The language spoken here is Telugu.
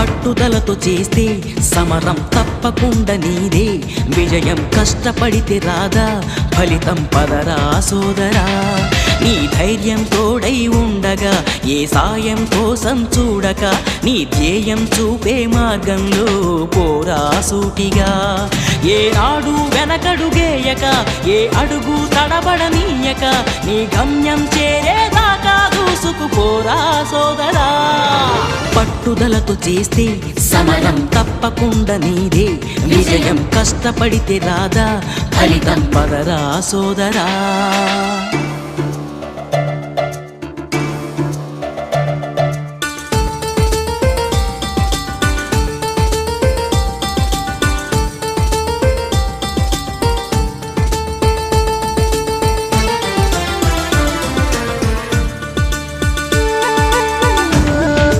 పట్టుదలతో చేస్తే సమరం తప్పకుండా నీదే, విజయం కష్టపడితే రాదా ఫలితం పదరా సోదరా. నీ ధైర్యం తోడై ఉండగా ఏ సాయం కోసం చూడక, నీ ధ్యేయం చూపే మార్గంలో పోరా సూటిగా. ఏ నాడు వెనకడుగేయక, ఏ అడుగు తడబడనీయక, నీ గమ్యం చేరేదాకా దూసుకుపోరా సోదరా. పట్టుదలతో చేస్తే సమరం తప్పకుండా నీదే, విజయం కష్టపడితే రాదా ఫలితం పదరా సోదరా.